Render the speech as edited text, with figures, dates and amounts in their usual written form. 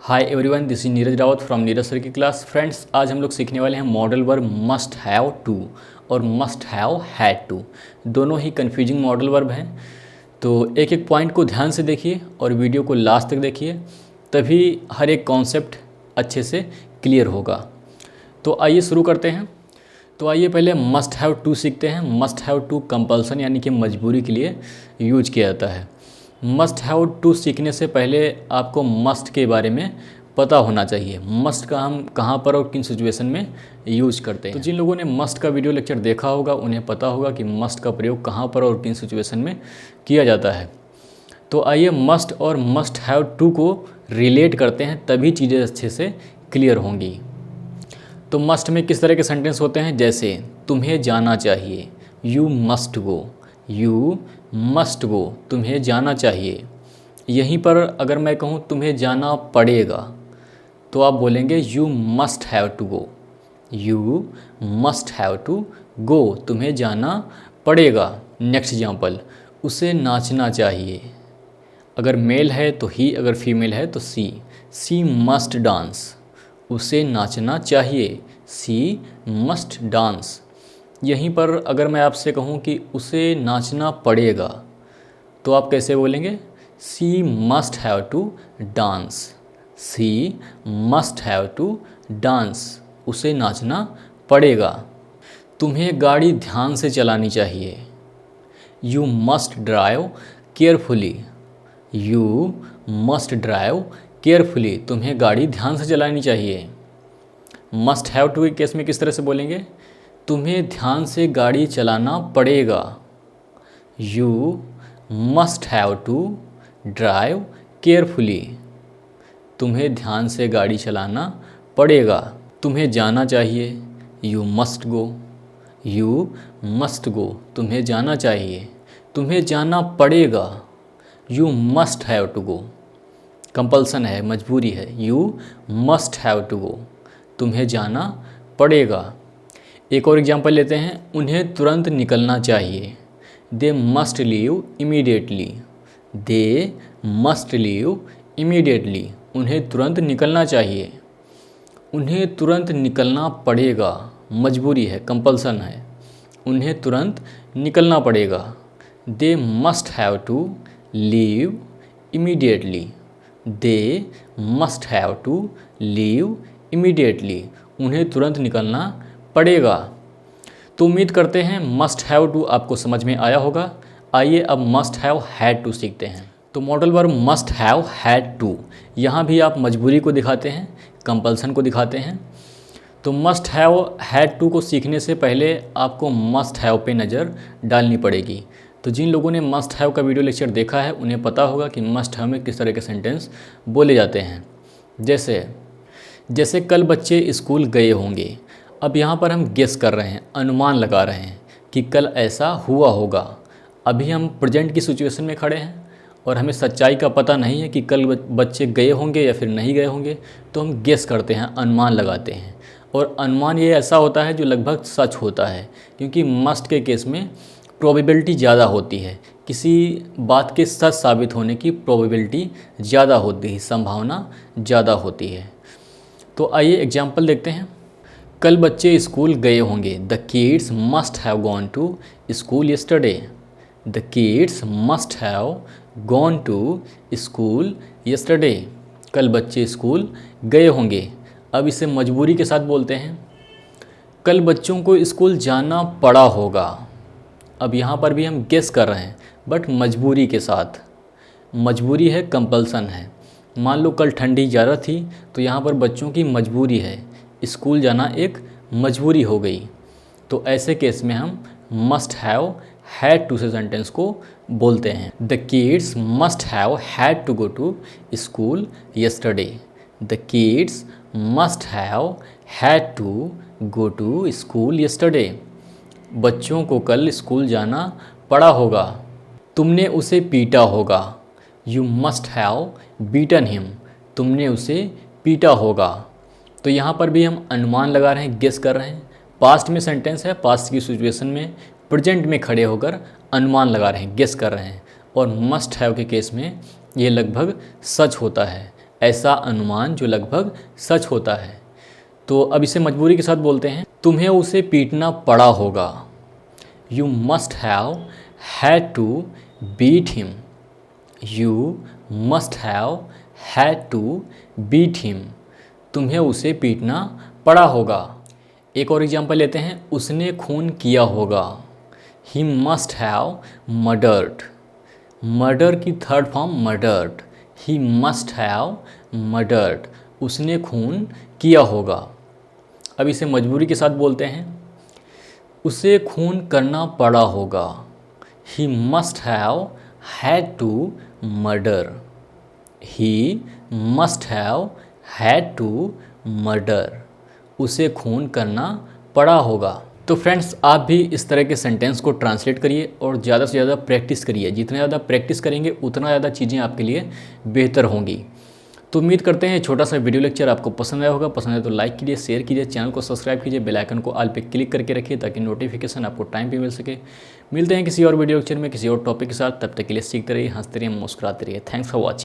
Hi everyone, this is Neeraj Rawat from Neeraj sir की class. Friends, आज हम लोग सीखने वाले हैं model verb must have to और मस्ट हैव हैड टू। दोनों ही कन्फ्यूजिंग मॉडल वर्ब हैं, तो एक एक पॉइंट को ध्यान से देखिए और वीडियो को लास्ट तक देखिए, तभी हर एक कॉन्सेप्ट अच्छे से क्लियर होगा। तो आइए शुरू करते हैं। तो आइए पहले मस्ट हैव टू सीखते हैं। मस्ट हैव टू कंपल्सन यानी कि मजबूरी के लिए यूज किया जाता है। मस्ट हैव टू सीखने से पहले आपको मस्ट के बारे में पता होना चाहिए। मस्ट का हम कहाँ पर और किन सिचुएशन में यूज करते हैं। तो जिन लोगों ने मस्ट का वीडियो लेक्चर देखा होगा उन्हें पता होगा कि मस्ट का प्रयोग कहाँ पर और किन सिचुएशन में किया जाता है। तो आइए मस्ट और मस्ट हैव टू को रिलेट करते हैं, तभी चीज़ें अच्छे से क्लियर होंगी। तो मस्ट में किस तरह के सेंटेंस होते हैं, जैसे तुम्हें जाना चाहिए, you must go, you must go, तुम्हें जाना चाहिए। यहीं पर अगर मैं कहूँ तुम्हें जाना पड़ेगा तो आप बोलेंगे you must have to go, you must have to go, तुम्हें जाना पड़ेगा। नेक्स्ट एग्जाम्पल, उसे नाचना चाहिए। अगर मेल है तो ही, अगर फीमेल है तो सी मस्ट डांस, उसे नाचना चाहिए, सी मस्ट डांस। यहीं पर अगर मैं आपसे कहूँ कि उसे नाचना पड़ेगा तो आप कैसे बोलेंगे, she must have to dance, she must have to dance, उसे नाचना पड़ेगा। तुम्हें गाड़ी ध्यान से चलानी चाहिए, you must drive carefully, you must drive carefully, तुम्हें गाड़ी ध्यान से चलानी चाहिए। मस्ट हैव टू के केस में किस तरह से बोलेंगे, तुम्हें ध्यान से गाड़ी चलाना पड़ेगा, you must have to drive carefully, तुम्हें ध्यान से गाड़ी चलाना पड़ेगा। तुम्हें जाना चाहिए, you must go, you must go, तुम्हें जाना चाहिए। तुम्हें जाना पड़ेगा, you must have to go, compulsion है, मजबूरी है, you must have to go, तुम्हें जाना पड़ेगा। एक और एग्जांपल लेते हैं, उन्हें तुरंत निकलना चाहिए, they must leave immediately, they must leave immediately, उन्हें तुरंत निकलना चाहिए। उन्हें तुरंत निकलना पड़ेगा, मजबूरी है, कंपल्सन है, उन्हें तुरंत निकलना पड़ेगा। They must have to leave immediately, they must have to leave immediately, उन्हें तुरंत निकलना पड़ेगा। तो उम्मीद करते हैं मस्ट हैव टू आपको समझ में आया होगा। आइए अब मस्ट हैव हैड टू सीखते हैं। तो model verb must have had to, यहाँ भी आप मजबूरी को दिखाते हैं, कंपल्सन को दिखाते हैं। तो मस्ट हैव हैड टू को सीखने से पहले आपको मस्ट हैव पे नज़र डालनी पड़ेगी। तो जिन लोगों ने मस्ट हैव का वीडियो लेक्चर देखा है उन्हें पता होगा कि मस्ट हैव में किस तरह के सेंटेंस बोले जाते हैं। जैसे कल बच्चे स्कूल गए होंगे। अब यहाँ पर हम गेस कर रहे हैं, अनुमान लगा रहे हैं कि कल ऐसा हुआ होगा। अभी हम प्रेजेंट की सिचुएशन में खड़े हैं और हमें सच्चाई का पता नहीं है कि कल बच्चे गए होंगे या फिर नहीं गए होंगे, तो हम गेस करते हैं, अनुमान लगाते हैं। और अनुमान ये ऐसा होता है जो लगभग सच होता है, क्योंकि मस्ट के केस में प्रोबेबिलिटी ज़्यादा होती है, किसी बात के सच साबित होने की प्रोबेबिलिटी ज़्यादा होती है, संभावना ज़्यादा होती है। तो आइए एग्जाम्पल देखते हैं। कल बच्चे स्कूल गए होंगे, the kids must have gone to school yesterday, the kids must have gone to school yesterday, कल बच्चे स्कूल गए होंगे। अब इसे मजबूरी के साथ बोलते हैं, कल बच्चों को स्कूल जाना पड़ा होगा। अब यहाँ पर भी हम गेस कर रहे हैं बट मजबूरी के साथ, मजबूरी है, कंपल्सन है। मान लो कल ठंडी ज़्यादा थी तो यहाँ पर बच्चों की मजबूरी है, स्कूल जाना एक मजबूरी हो गई। तो ऐसे केस में हम मस्ट हैव हैड टू से सेंटेंस को बोलते हैं। The kids must have had to go to school yesterday, the kids must have had to go to school yesterday, बच्चों को कल स्कूल जाना पड़ा होगा। तुमने उसे पीटा होगा, you must have beaten him, तुमने उसे पीटा होगा। तो यहाँ पर भी हम अनुमान लगा रहे हैं, गेस कर रहे हैं। पास्ट में सेंटेंस है, पास्ट की सिचुएशन में प्रेजेंट में खड़े होकर अनुमान लगा रहे हैं, गेस कर रहे हैं। और मस्ट हैव के केस में ये लगभग सच होता है, ऐसा अनुमान जो लगभग सच होता है। तो अब इसे मजबूरी के साथ बोलते हैं, तुम्हें उसे पीटना पड़ा होगा। You must have had to beat him. You must have had to beat him. तुम्हें उसे पीटना पड़ा होगा। एक और एग्जाम्पल लेते हैं, उसने खून किया होगा। He must have murdered. Murder की third form murdered. He must have murdered. उसने खून किया होगा। अब इसे मजबूरी के साथ बोलते हैं, उसे खून करना पड़ा होगा। He must have had to murder. He must have had to murder. उसे खून करना पड़ा होगा। तो फ्रेंड्स, आप भी इस तरह के सेंटेंस को ट्रांसलेट करिए और ज़्यादा से ज़्यादा प्रैक्टिस करिए। जितना ज़्यादा प्रैक्टिस करेंगे उतना ज़्यादा चीज़ें आपके लिए बेहतर होंगी। तो उम्मीद करते हैं छोटा सा वीडियो लेक्चर आपको पसंद आया होगा। पसंद है तो लाइक कीजिए, शेयर कीजिए, चैनल को सब्सक्राइब कीजिए, बेल आइकन को ऑल पे क्लिक करके रखिए ताकि नोटिफिकेशन आपको टाइम पे मिल सके। मिलते हैं किसी और वीडियो लेक्चर में किसी और टॉपिक के साथ। तब तक के लिए सीखते रहिए, हंसते रहिए, मुस्कुराते रहिए। Thanks for watching.